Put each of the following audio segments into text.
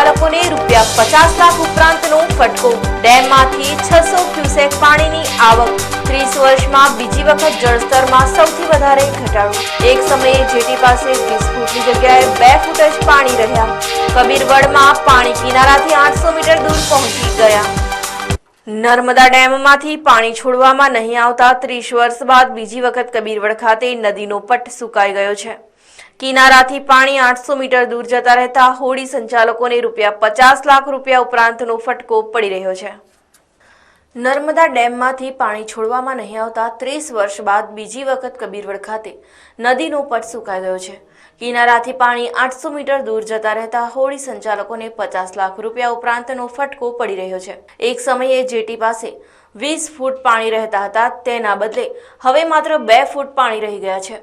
સંચાલકોને ₹50 લાખ ઉપરાંતનો ફટકો। ડેમમાંથી 600 ક્યુસેક પાણીની આવક। 30 વર્ષમાં બીજી વખત જળસ્તરમાં સૌથી વધારે ઘટાડો। એક સમયે જેટી પાસે 20 ફૂટની જગ્યાએ 2 ફૂટ જ પાણી રહ્યા। કબીરવડમાં પાણી કિનારાથી 800 મીટર દૂર પહોંચી ગયા। નર્મદા ડેમમાંથી પાણી છોડવામાં નહીં આવતા 30 વર્ષ બાદ બીજી વખત કબીરવડ ખાતે નદીનો પટ સુકાઈ ગયો છે। કિનારાથી પાણી 800 મીટર દૂર જતા રહેતા હોડી સંચાલકોને ₹50 લાખ ઉપરાંતનો ફટકો પડી રહ્યો છે। નર્મદા ડેમમાંથી પાણી છોડવામાં નહીં આવતા 30 વર્ષ બાદ બીજી વખત કબીરવડ ખાતે નદીનો પટ સુકાઈ ગયો છે। કિનારાથી પાણી 800 મીટર દૂર જતા રહેતા હોડી સંચાલકોને ₹50 લાખ ઉપરાંતનો ફટકો પડી રહ્યો છે। એક સમયે જેટી પાસે 20 ફૂટ પાણી રહેતા હતા, તેના બદલે હવે માત્ર 2 ફૂટ પાણી રહી ગયા છે।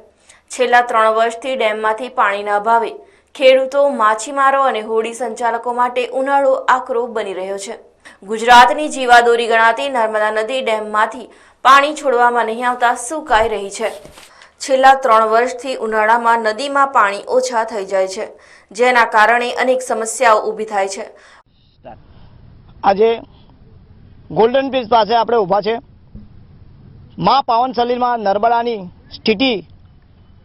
છેલ્લા 3 વર્ષથી ડેમમાંથી પાણીના અભાવે ખેડૂતો, માછીમારો અને હોડી સંચાલકો માટે ઉનાળો આકરો બની રહ્યો છે। ગુજરાતની જીવાદોરી ગણાતી નર્મદા નદી ડેમમાંથી પાણી છોડવામાં નહીં આવતા સુકાઈ રહી છે। છેલ્લા 3 વર્ષથી ઉનાળામાં નદીમાં પાણી ઓછા થઈ જાય છે, જેના કારણે અનેક સમસ્યાઓ ઊભી થાય છે। આજે ગોલ્ડન બ્રિજ પાસે આપણે ઊભા છે। મા પાવન સલીલમાં નર્મદાની સ્થિતિ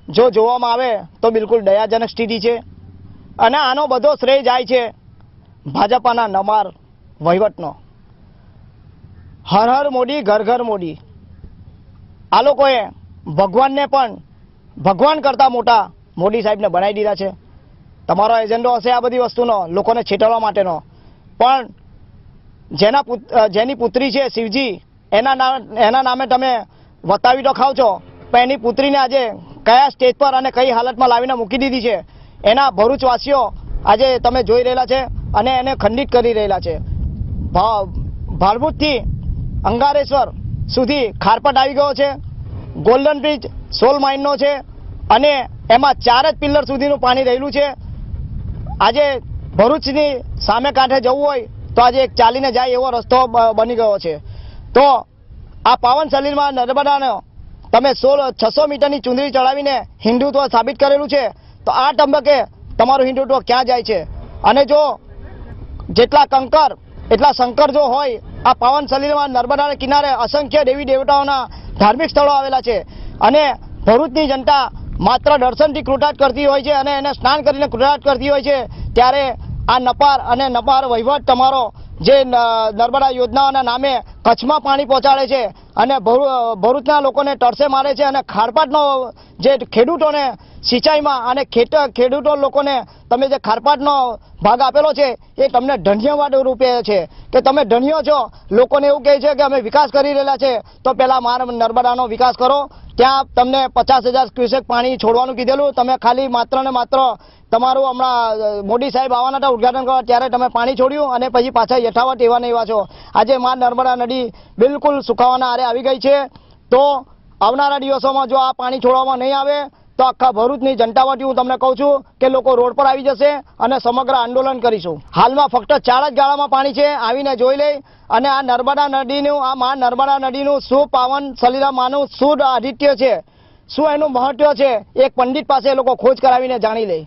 જો જોવામાં આવે તો બિલકુલ દયાજનક સ્થિતિ છે અને આનો બધો શ્રેય જાય છે ભાજપાના નમાર વહીવટનો। હર હર મોદી, ઘર ઘર મોદી। આ લોકોએ ભગવાનને પણ ભગવાન કરતાં મોટા મોદી સાહેબને બનાવી દીધા છે। તમારો એજન્ડો હશે આ બધી વસ્તુનો, લોકોને છેતરવા માટેનો, પણ જેની પુત્રી છે શિવજી, એના નામે તમે વતાવી તો ખાવ છો, પણ એની પુત્રીને આજે કયા સ્ટેજ પર અને કઈ હાલતમાં લાવીને મૂકી દીધી છે એના ભરૂચવાસીઓ આજે તમે જોઈ રહેલા છે અને એને ખંડિત કરી રહેલા છે। ભાલભૂતથી અંગારેશ્વર સુધી ખારપટ આવી ગયો છે। ગોલ્ડન બ્રિજ 16 માઇલનો છે અને એમાં 4 જ પિલ્લર સુધીનું પાણી રહેલું છે। આજે ભરૂચની સામે કાંઠે જવું હોય તો આજે એક ચાલીને જાય એવો રસ્તો બની ગયો છે। તો આ પાવન સલીલમાં નર્મદાનો તમે 600 મીટરની ચુંદડી ચડાવીને હિન્દુત્વ સાબિત કરેલું છે, તો આ તબક્કે તમારું હિન્દુત્વ ક્યાં જાય છે? અને જો જેટલા કંકર એટલા શંકર જો હોય, આ પાવન સલીલમાં નર્મદાના કિનારે અસંખ્ય દેવી દેવતાઓના ધાર્મિક સ્થળો આવેલા છે અને ભરૂચની જનતા માત્ર દર્શનથી કૃતાર્થ કરતી હોય છે અને એને સ્નાન કરીને કૃતાર્થ કરતી હોય છે, ત્યારે આ નપાર વહીવટ તમારો જે નર્મદા યોજનાઓના નામે કચ્છમાં પાણી પહોંચાડે છે અને ભરૂચના લોકોને તરસે મારે છે અને ખારપાટનો જે ખેડૂતોને સિંચાઈમાં અને ખેડૂતો લોકોને તમે જે ખારપાટનો ભાગ આપેલો છે એ તમને ધન્યવાદ રૂપે છે કે તમે ધન્ય છો। લોકોને એવું કહે છે કે અમે વિકાસ કરી રહેલા છે, તો પહેલા નર્મદાનો વિકાસ કરો। ત્યાં તમને 50,000 ક્યુસેક પાણી છોડવાનું કીધેલું, તમે ખાલી માત્ર ને માત્ર તમારું હમણાં મોદી સાહેબ આવવાના હતા ઉદઘાટન કરવા, ત્યારે તમે પાણી છોડ્યું અને પછી પાછા યથાવત એવા ને એવા છો। આજે મા નર્મદા નદી બિલકુલ સુકાવાના આરે આવી ગઈ છે। તો આવનારા દિવસોમાં જો આ પાણી છોડવામાં નહીં આવે તો આખા ભરૂચની જનતા વતી હું તમને કહું છું કે લોકો રોડ પર આવી જશે અને સમગ્ર આંદોલન કરીશું। હાલમાં ફક્ત 4 જ ગાળામાં પાણી છે, આવીને જોઈ લઈ અને આ નર્મદા નદીનું, આ મા નર્મદા નદીનું શું પાવન સલીલા માનું શું આધિત્ય છે, શું એનું મહત્વ છે, એક પંડિત પાસે એ લોકો ખોજ કરાવીને જાણી લે।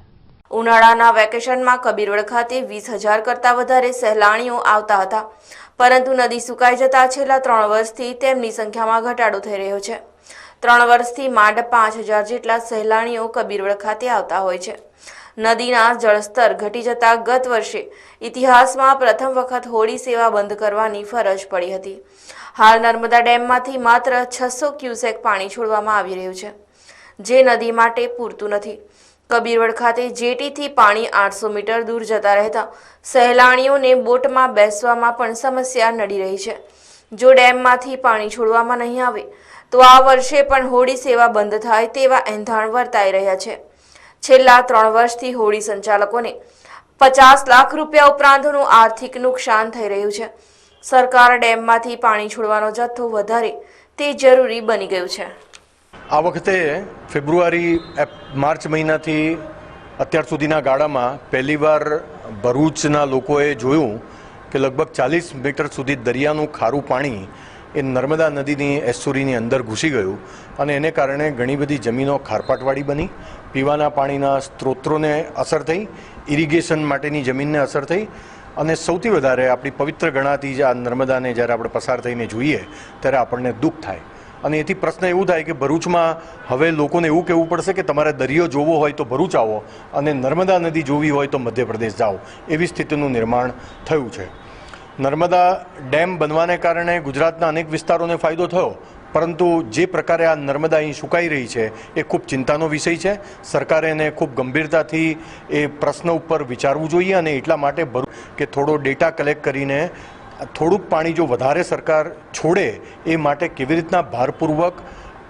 ઉનાળાના વેકેશનમાં કબીરવડ ખાતે 20,000 કરતાં વધારે સહેલાણીઓ આવતા હતા, પરંતુ નદી સુકાઈ જતા છેલ્લા 3 વર્ષથી તેમની સંખ્યામાં ઘટાડો થઈ રહ્યો છે। 3 વર્ષથી માંડ 5,000 જેટલા સહેલાણીઓ કબીરવડ ખાતે આવતા હોય છે। નદીના જળસ્તર ઘટી જતા ગત વર્ષે ઇતિહાસમાં પ્રથમ વખત હોડી સેવા બંધ કરવાની ફરજ પડી હતી। હાલ નર્મદા ડેમમાંથી માત્ર 600 ક્યુસેક પાણી છોડવામાં આવી રહ્યું છે, જે નદી માટે પૂરતું નથી। કબીરવડ ખાતે જેટીથી પાણી 800 મીટર દૂર જતા રહેતા સહેલાણીઓને બોટમાં બેસવામાં પણ સમસ્યા નડી રહી છે। જો ડેમમાંથી પાણી છોડવામાં નહીં આવે તો આ વર્ષે પણ હોડી સેવા બંધ થાય તેવા એંધાણ વર્તાઈ રહ્યા છે। છેલ્લા 3 વર્ષથી હોડી સંચાલકોને ₹50 લાખ ઉપરાંતનું આર્થિક નુકસાન થઈ રહ્યું છે। સરકાર ડેમમાંથી પાણી છોડવાનો જથ્થો વધારે તે જરૂરી બની ગયું છે। આ વખતે ફેબ્રુઆરી માર્ચ મહિનાથી અત્યાર સુધીના ગાળામાં પહેલીવાર ભરૂચના લોકોએ જોયું કે લગભગ 40 મીટર સુધી દરિયાનું ખારું પાણી એ નર્મદા નદીની એસ્ટુરીની અંદર ઘૂસી ગયું અને એને કારણે ઘણી બધી જમીનો ખારપાટવાળી બની, પીવાના પાણીના સ્ત્રોતોને અસર થઈ ઇરિગેશન માટેની જમીનને અસર થઈ અને સૌથી વધારે આપણી પવિત્ર ગણાતી જે આ નર્મદાને જ્યારે આપણે પસાર થઈને જોઈએ ત્યારે આપણને દુઃખ થાય. અને એથી પ્રશ્ન એવું થાય કે ભરૂચમાં હવે લોકોને એવું કહેવું પડશે કે તમારે દરિયો જોવો હોય તો ભરૂચ આવો અને નર્મદા નદી જોવી હોય તો મધ્યપ્રદેશ જાઓ, એવી સ્થિતિનું નિર્માણ થયું છે. નર્મદા ડેમ બનવાને કારણે ગુજરાતના અનેક વિસ્તારોને ફાયદો થયો, પરંતુ જે પ્રકારે આ નર્મદા અહીં સુકાઈ રહી છે એ ખૂબ ચિંતાનો વિષય છે. સરકારે એને ખૂબ ગંભીરતાથી એ પ્રશ્ન ઉપર વિચારવું જોઈએ અને એટલા માટે કે થોડો ડેટા કલેક્ટ કરીને થોડુંક પાણી જો વધારે સરકાર છોડે એ માટે કેવી રીતના ભારપૂર્વક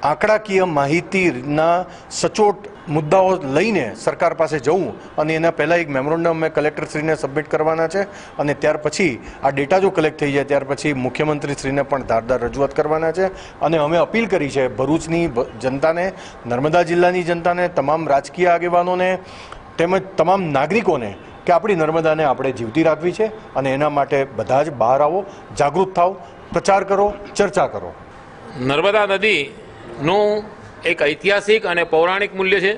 આંકડાકીય માહિતીના સચોટ મુદ્દાઓ લઈને સરકાર પાસે જવું અને એના પહેલાં એક મેમોરેન્ડમ અમે કલેક્ટરશ્રીને સબમિટ કરવાના છે અને ત્યાર પછી આ ડેટા જો કલેક્ટ થઈ જાય ત્યાર પછી મુખ્યમંત્રીશ્રીને પણ ધારદાર રજૂઆત કરવાના છે. અને અમે અપીલ કરી છે ભરૂચની જનતાને, નર્મદા જિલ્લાની જનતાને, તમામ રાજકીય આગેવાનોને તેમજ તમામ નાગરિકોને કે આપણી નર્મદાને આપણે જીવતી રાખવી છે અને એના માટે બધા જ બહાર આવો, જાગૃત થાઓ, પ્રચાર કરો, ચર્ચા કરો. નર્મદા નદીનું એક ઐતિહાસિક અને પૌરાણિક મૂલ્ય છે.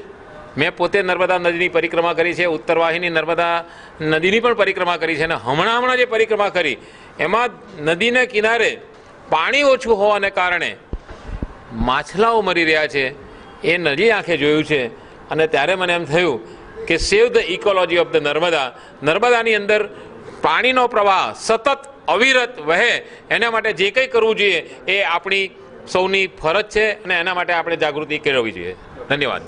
મેં પોતે નર્મદા નદીની પરિક્રમા કરી છે, ઉત્તરવાહિની નર્મદા નદીની પણ પરિક્રમા કરી છે અને હમણાં જે પરિક્રમા કરી એમાં નદીને કિનારે પાણી ઓછું હોવાને કારણે માછલાઓ મરી રહ્યા છે એ નદી આંખે જોયું છે. અને ત્યારે મને એમ થયું કે સેવ the ecology of the Narmada. નર્મદાની અંદર પાણીનો પ્રવાહ સતત અવિરત વહે, એના માટે જે કંઈ કરવું જોઈએ એ આપણી સૌની ફરજ છે અને એના માટે આપણે જાગૃતિ કેળવવી જોઈએ. ધન્યવાદ.